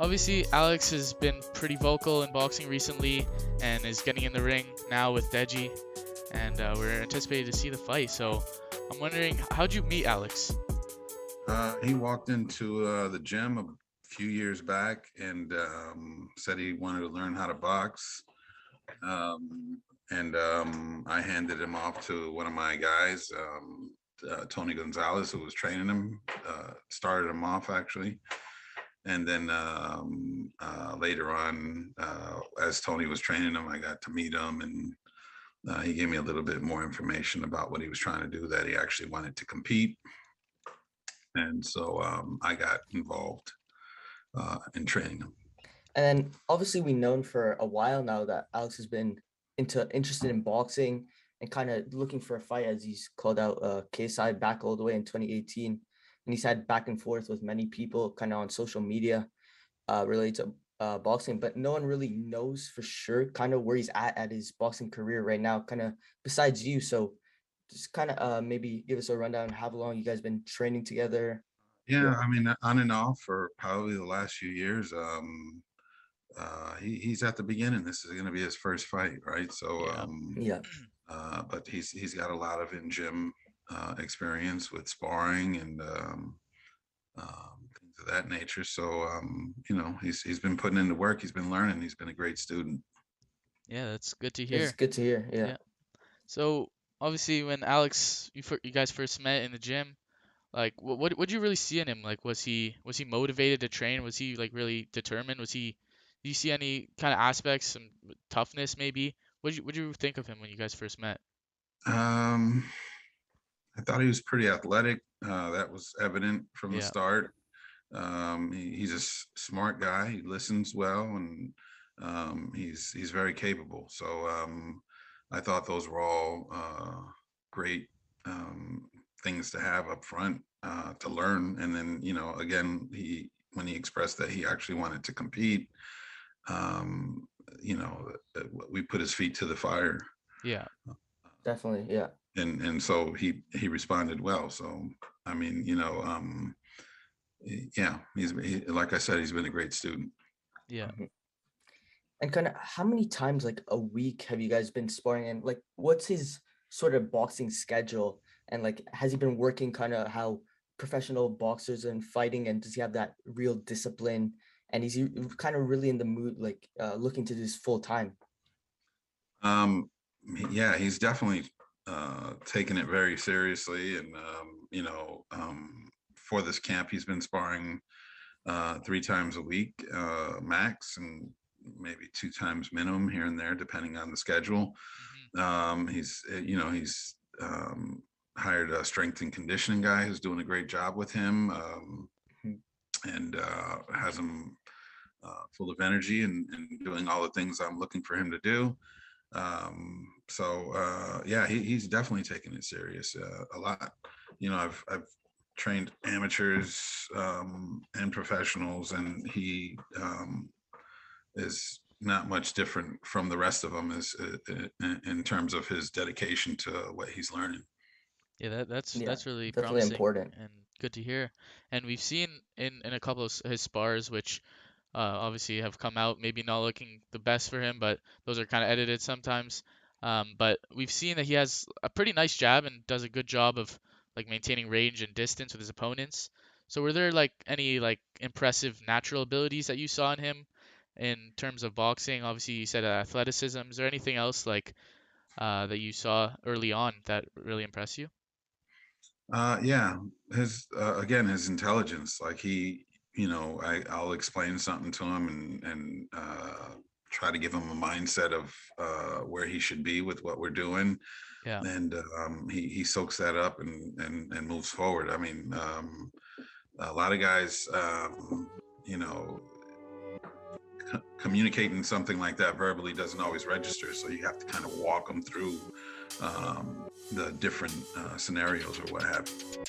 obviously Alex has been pretty vocal in boxing recently and is getting in the ring now with Deji, and we're anticipating to see the fight. So I'm wondering, how'd you meet Alex? He walked into the gym a few years back and said he wanted to learn how to box. And I handed him off to one of my guys, Tony Gonzalez, who was training him, started him off actually. And then later on, as Tony was training him, I got to meet him, and he gave me a little bit more information about what he was trying to do, that he actually wanted to compete. And so I got involved in training him. And then obviously we known for a while now that Alex has been interested in boxing and kind of looking for a fight, as he's called out KSI back all the way in 2018. And he's had back and forth with many people kind of on social media related to boxing, but no one really knows for sure kind of where he's at his boxing career right now, kind of besides you. So just kind of maybe give us a rundown how long you guys been training together. Yeah, I mean, on and off for probably the last few years. He's at the beginning. This is going to be his first fight, right? So, Yeah. But he's got a lot of in gym experience with sparring and things of that nature. So, he's been putting in the work. He's been learning. He's been a great student. Yeah, that's good to It's hear. good to hear. Yeah. Yeah. So obviously, when Alex, you guys first met in the gym, like what did you really see in him? Like, was he motivated to train? Was he like really determined? Do you see any kind of aspects, some toughness maybe? What did you think of him when you guys first met? Um, I thought he was pretty athletic. That was evident from the Yeah. start. He's a smart guy. He listens well, and he's very capable. So I thought those were all great things to have up front to learn. And then, again, when he expressed that he actually wanted to compete, um, we put his feet to the fire, Yeah. Definitely. Yeah. and so he responded well. So I mean, yeah, like I said, he's been a great student. Yeah. Mhm. And kind of how many times like a week have you guys been sparring, and like what's his sort of boxing schedule, and like has he been working kind of how professional boxers and fighting, and does he have that real discipline, and is he kind of really in the mood like looking to do this full time? Um, yeah, he's definitely taken it very seriously, and for this camp, he's been sparring 3 times a week max, and maybe 2 times minimum here and there, depending on the schedule. Hmm. He's hired a strength and conditioning guy who's doing a great job with him, Mhm. and has him full of energy and doing all the things I'm looking for him to do. So yeah, he's definitely taking it serious a lot. I've trained amateurs and professionals, and he is not much different from the rest of them, is in terms of his dedication to what he's learning. Yeah, that's Yeah, that's really definitely promising important. and good to hear. And we've seen in a couple of his spars, which obviously have come out maybe not looking the best for him, but those are kind of edited sometimes. But we've seen that he has a pretty nice jab and does a good job of like maintaining range and distance with his opponents. So were there like any like impressive natural abilities that you saw in him in terms of boxing? Obviously, you said athleticism. Is there anything else like that you saw early on that really impressed you? Yeah, his intelligence. Like I'll explain something to him, and try to give him a mindset of where he should be with what we're doing, Yeah. and he soaks that up and moves forward. I mean, a lot of guys, you know, communicating something like that verbally doesn't always register, so you have to kind of walk them through the different scenarios or what have you.